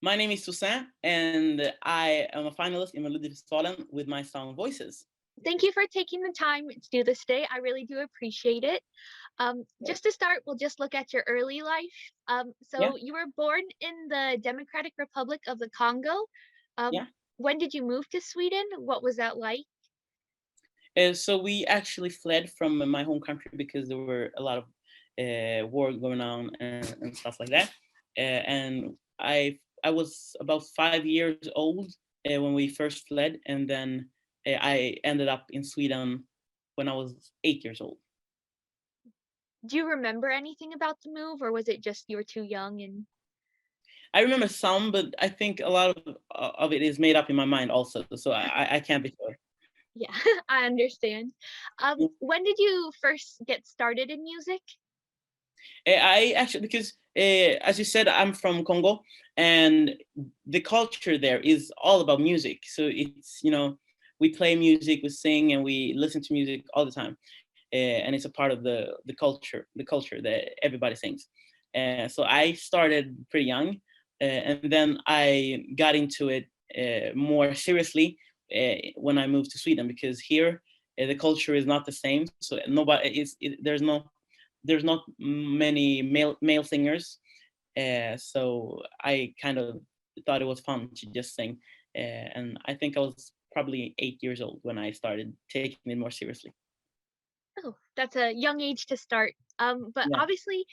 My name is Toussaint, and I am a finalist in Melodifestivalen with my song Voices. Thank you for taking the time to do this today. I really do appreciate it. Just to start, we'll just look at your early life. Yeah, So you were born in the Democratic Republic of the Congo. Um, yeah. when did you move to Sweden? What was that like? So we actually fled from my home country because there were a lot of war going on and stuff like that. And I was about 5 years old when we first fled, and then I ended up in Sweden when I was 8 years old. Do you remember anything about the move, or was it just you were too young and I remember some, but I think a lot of it is made up in my mind also. So I can't be sure. yeah, I understand. When did you first get started in music? I actually, because as you said, I'm from Congo, and the culture there is all about music. So it's, we play music, we sing, and we listen to music all the time, and it's a part of the culture that everybody sings. So I started pretty young, and then I got into it more seriously when I moved to Sweden, because here the culture is not the same. So there's not many male singers, so I kind of thought it was fun to just sing, and I think I was probably 8 years old when I started taking it more seriously. Oh, that's a young age to start. But Yeah, obviously,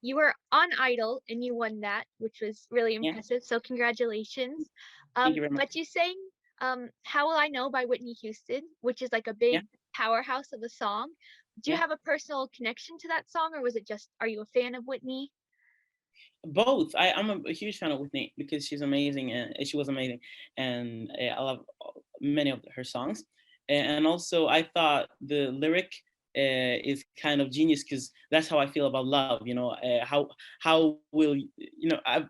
you were on Idol and you won that, which was really yeah. impressive. So congratulations. Thank you very much. But you sang "How Will I Know" by Whitney Houston, which is like a Yeah, big powerhouse of a song. Do you yeah. have a personal connection to that song, or was it just are you a fan of Whitney? Both. I'm a huge fan of Whitney because she's amazing, and she was amazing, and I love many of her songs. And also, I thought the lyric is kind of genius, because that's how I feel about love. How will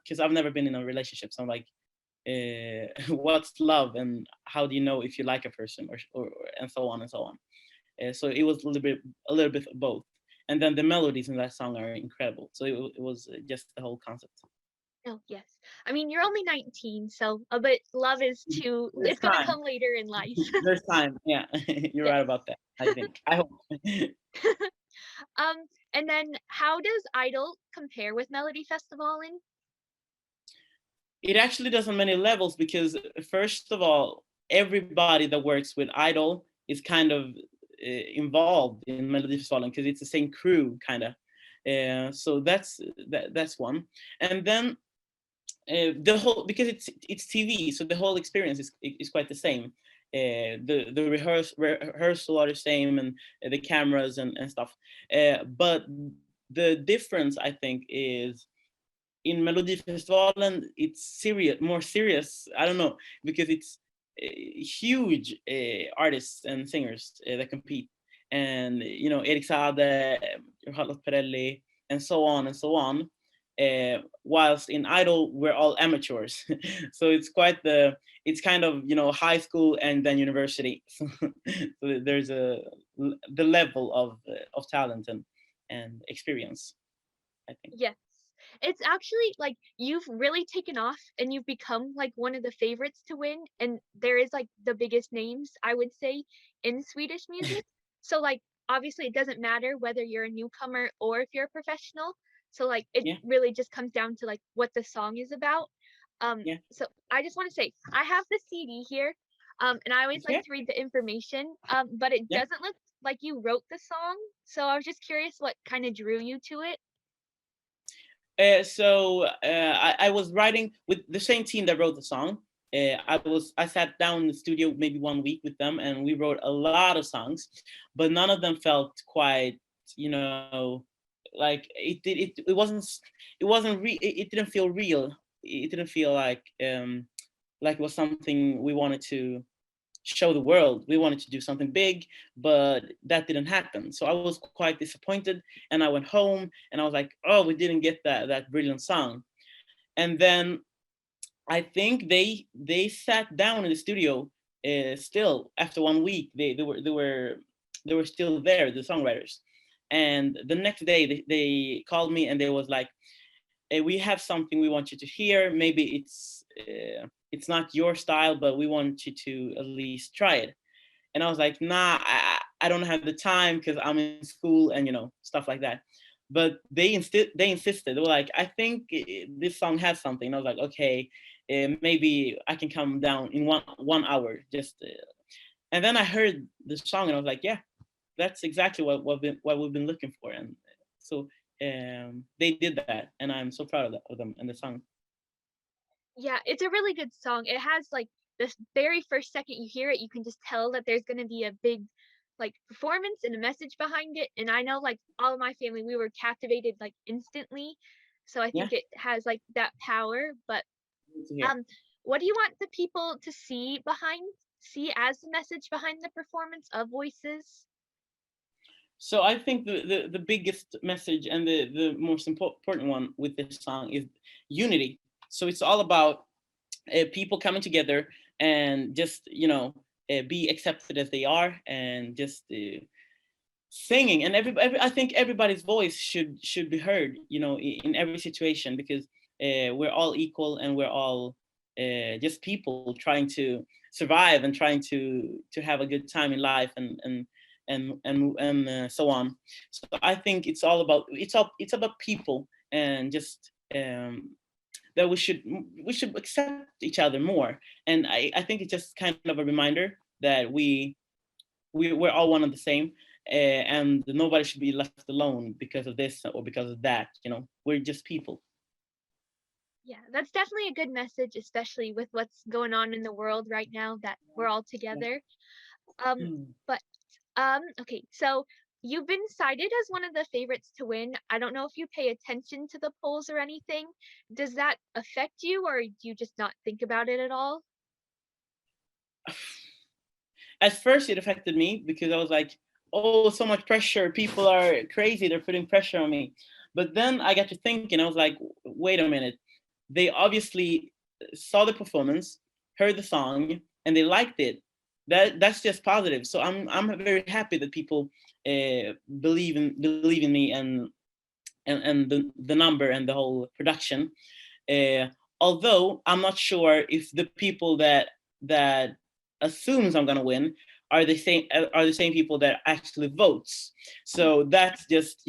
because I've never been in a relationship, so I'm like, what's love, and how do you know if you like a person, or and so on and so on. So it was a little bit of both, and then the melodies in that song are incredible. So it was just the whole concept. Oh, yes. I mean, you're only 19, so but love is too There's it's gonna time. come later in life. There's time. Yeah, you're right Yes. about that. I think. I hope. And then how does Idol compare with Melody Festivalen? It actually does on many levels, because first of all, everybody that works with Idol is kind of involved in Melodifestivalen, because it's the same crew, kind of. So that's one, and then the whole, because it's TV, so the whole experience is quite the same. The rehearsal are the same, and the cameras and stuff. But the difference, I think, is in Melodifestivalen it's serious, more serious. I don't know, because it's huge artists and singers that compete, and Erik Saade, Charlotte Perrelli, and so on and so on. Whilst in Idol we're all amateurs, so it's kind of high school and then university. So there's the level of talent and experience, I think. Yes. It's actually like you've really taken off and you've become like one of the favorites to win. And there is like the biggest names, I would say, in Swedish music. So, like, obviously, it doesn't matter whether you're a newcomer or if you're a professional. So, like, it Yeah, really just comes down to like what the song is about. yeah. So I just want to say I have the CD here, and I always like Okay. to read the information, but it Yeah. doesn't look like you wrote the song. So I was just curious what kind of drew you to it. I was writing with the same team that wrote the song. I sat down in the studio maybe 1 week with them, and we wrote a lot of songs, but none of them felt quite, you know, like it didn't feel real. It didn't feel like it was something we wanted to show the world. We wanted to do something big, but that didn't happen. So I was quite disappointed, and I went home and I was like, oh, we didn't get that brilliant song. And then I think they sat down in the studio still after 1 week. They were still there, the songwriters. And the next day they called me, and they was like, we have something we want you to hear. Maybe it's not your style, but we want you to at least try it. And I was like, nah, I don't have the time because I'm in school and stuff like that. But they insisted. They were like, I think this song has something. And I was like, okay, maybe I can come down in 1 hour. Just and then I heard the song and I was like, yeah, that's exactly what we've been looking for. And so they did that, and I'm so proud of them and the song. Yeah, it's a really good song. It has like this very first second you hear it, you can just tell that there's gonna be a big like performance and a message behind it. And I know like all of my family, we were captivated like instantly. So I Yeah, think it has like that power. But good to hear. um what do you want the people to see as the message behind the performance of Voices? So I think the biggest message and the most important one with this song is unity. So it's all about people coming together and just be accepted as they are, and just singing. And I think everybody's voice should be heard, in every situation, because we're all equal, and we're all just people trying to survive and trying to have a good time in life, and so on. So I think it's about people, and just that we should accept each other more. And I think it's just kind of a reminder that we're all one and the same, and nobody should be left alone because of this or because of that. We're just people. Yeah, that's definitely a good message, especially with what's going on in the world right now, that we're all Yeah. together. But okay, so you've been cited as one of the favorites to win. I don't know if you pay attention to the polls or anything. Does that affect you, or do you just not think about it at all? At first it affected me because I was like, oh, so much pressure, people are crazy, they're putting pressure on me. But then I got to thinking, I was like, wait a minute, they obviously saw the performance, heard the song, and they liked it. That's just positive. So I'm very happy that people believe in me, and the number and the whole production. Uh, Although I'm not sure if the people that assumes I'm gonna win are the same people that actually votes. So that's just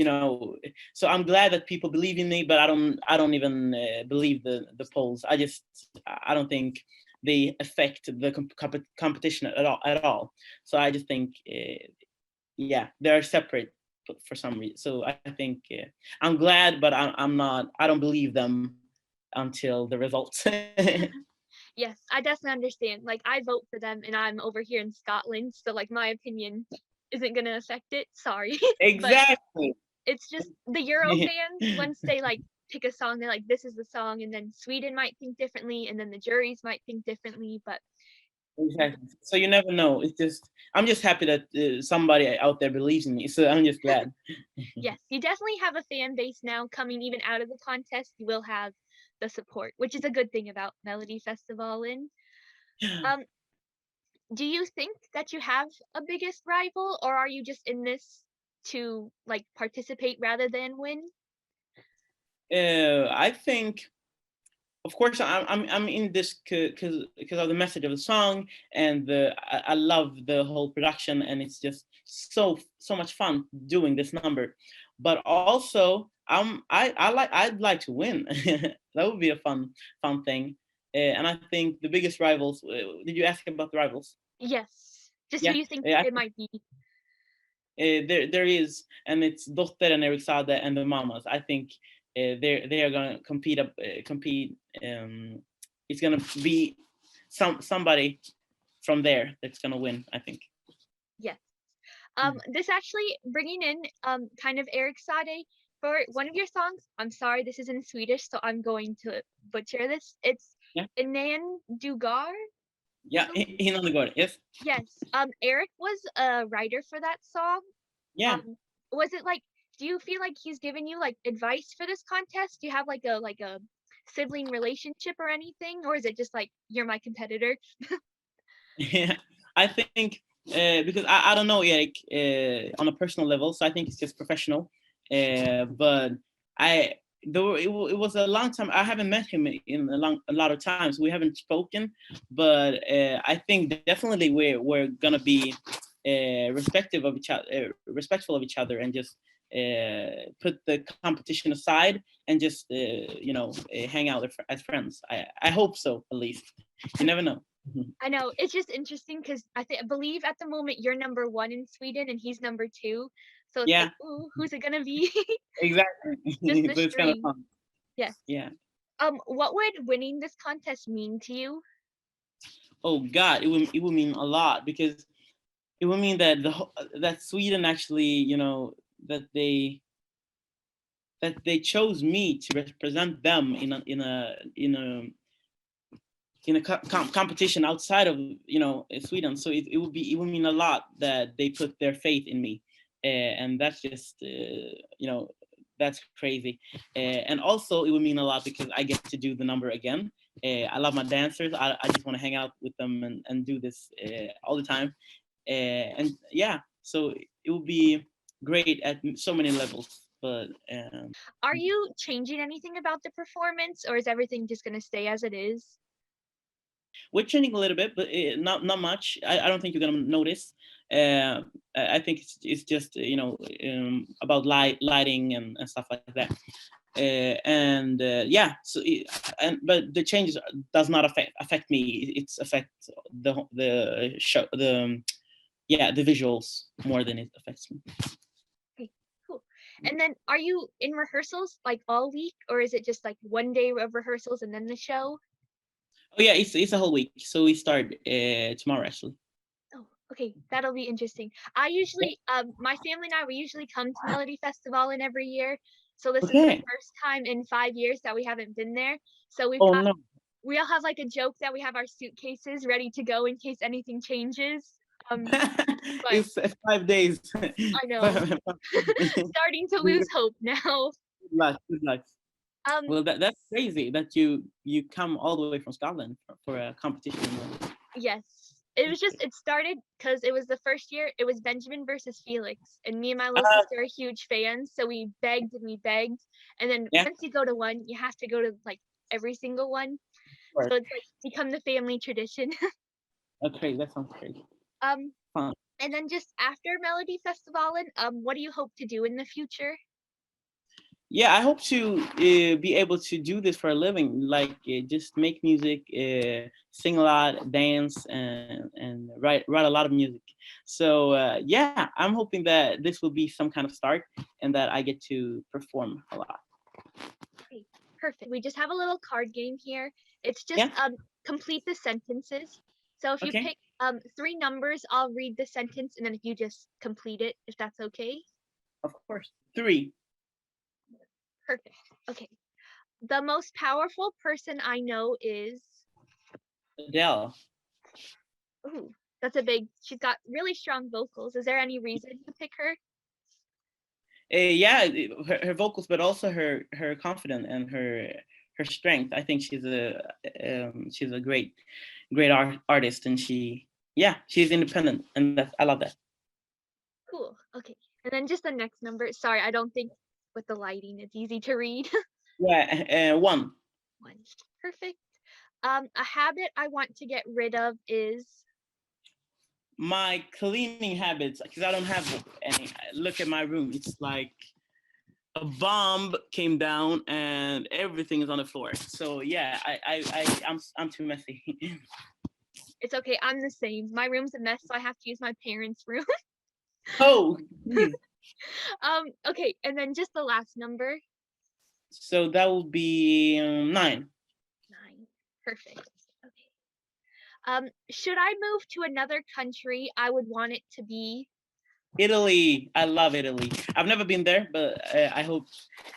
So I'm glad that people believe in me, but I don't even believe the polls. I don't think they affect the competition at all. So I just think yeah, they're separate for some reason. So I think I'm glad, but I'm not. I don't believe them until the results. Yes, I definitely understand. Like I vote for them and I'm over here in Scotland, so like my opinion isn't gonna affect it. Sorry. But Exactly. it's just the Euro fans, once they like pick a song, they're like, this is the song, and then Sweden might think differently, and then the juries might think differently. But Exactly. So you never know. It's just I'm just happy that somebody out there believes in me. So I'm just glad. yes, you definitely have a fan base now coming even out of the contest. You will have the support, which is a good thing about Melodifestivalen. Um, do you think that you have a biggest rival, or are you just in this to like participate rather than win? I think, of course, I'm in this because of the message of the song, and I love the whole production, and it's just so much fun doing this number. But also I'd like to win. That would be a fun thing. And I think the biggest rivals. Did you ask about the rivals? Yes. Just who Yeah, you think I it might be. there is, and it's Dotter and Eric Sade and the Mamas. I think they are gonna compete. It's gonna be somebody from there that's gonna win, I think. Yes. Mm. This actually bringing in kind of Eric Sade for one of your songs. I'm sorry, this is in Swedish, so I'm going to butcher this. It's Yeah, Inan Dugar. yeah, Innan det går. Yes, Yes. Eric was a writer for that song. yeah. Um, was it like, do you feel like he's given you like advice for this contest? Do you have like a sibling relationship or anything, or is it just like you're my competitor? Yeah, I think because I don't know Eric on a personal level, so I think it's just professional. But I though it was a long time. I haven't met him in a lot of times. We haven't spoken, but I think definitely we're gonna be respectful of each other, and just put the competition aside, and just hang out as friends. I hope so, at least. You never know. I know it's just interesting because I believe at the moment you're number one in Sweden and he's number two. So it's like, Yeah, ooh, who's it gonna be? exactly. Just So it's kind of mystery. fun. Yes. Yeah. What would winning this contest mean to you? Oh God, it would mean a lot, because it would mean that that Sweden actually, that they chose me to represent them in a competition outside of Sweden. So it would mean a lot that they put their faith in me, and that's just that's crazy. And also it would mean a lot because I get to do the number again. I love my dancers. I just want to hang out with them, and do this all the time. And yeah, so it would be great at so many levels. But Are you changing anything about the performance, or is everything just gonna stay as it is? we're changing a little bit, but not much. I don't think you're gonna notice. I think it's just about lighting and stuff like that. And yeah, so but the changes does not affect me. It's affect the show, yeah, the visuals more than it affects me. Okay, cool. And then are you in rehearsals like all week, or is it just like one day of rehearsals and then the show? Oh yeah, it's a whole week. So we start tomorrow, actually. Oh, okay, that'll be interesting. I Yeah. usually, my family and I, we usually come to Melodifestivalen every year. So this is the Okay. first time in 5 years that we haven't been there. So Oh no. we all have like a joke that we have our suitcases ready to go in case anything changes. But It's 5 days. I know, starting to lose hope now. Good luck. Good luck. Um, Well, that's crazy that you come all the way from Scotland for a competition. yes. It started because it was the first year, it was Benjamin versus Felix, and me and my little Uh, sister are huge fans, so we begged and we begged, and then yeah, once you go to one, you have to go to, like, every single one, of course. so it's, like, become the family tradition. Okay, that sounds crazy. Um, Fun. and then just after Melodifestivalen, what do you hope to do in the future? Yeah, I hope to be able to do this for a living, like just make music, sing a lot, dance, and write a lot of music. So yeah, I'm hoping that this will be some kind of start, and that I get to perform a lot. Okay, perfect. We just have a little card game here. It's just Yeah. complete the sentences. So if you Okay. pick three numbers, I'll read the sentence, and then if you just complete it, if that's okay. Of course. 3. Perfect. Okay. The most powerful person I know is. Adele. Ooh, that's a big. She's got really strong vocals. Is there any reason to pick her? Yeah, her vocals, but also her confidence and her strength. I think she's a great artist, and she's independent, and I love that. Cool. Okay. And then just the next number. Sorry, I don't think with the lighting it's easy to read. Yeah, 1. One. Perfect. A habit I want to get rid of is. My cleaning habits, because I don't have any. Look at my room; it's like a bomb came down and everything is on the floor. So yeah, I'm too messy. It's okay. I'm the same. My room's a mess, so I have to use my parents' room. Oh, geez. Okay, and then just the last number. So that would be 9. 9. Perfect. Okay. Should I move to another country, I would want it to be. Italy. I love Italy. I've never been there, but I hope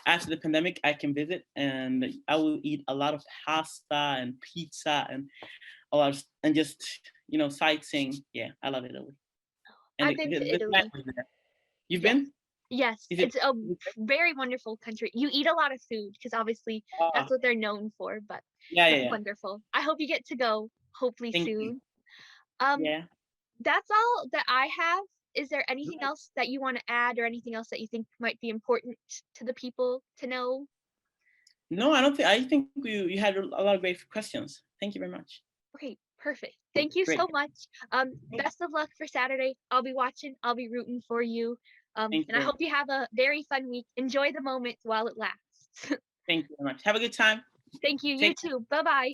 after the pandemic I can visit, and I will eat a lot of pasta and pizza and and just sightseeing. Yeah, I love Italy. And I've been to the climate Italy. is there. You've Yes. been? Yes, Is it? it's a very wonderful country. You eat a lot of food because obviously Oh, that's what they're known for, but yeah, yeah, it's yeah. wonderful. I hope you get to go hopefully Thank you. soon. Um, Yeah. that's all that I have. Is there anything else that you want to add or anything else that you think might be important to the people to know? No, I don't think. I think you had a lot of great questions. Thank you very much. Okay, perfect. Thank you Great. so much. Best of luck for Saturday. I'll be watching. I'll be rooting for you. Thank you And I very hope much. you have a very fun week. Enjoy the moment while it lasts. Thank you very much. Have a good time. Thank you. You Take care. too. Bye bye.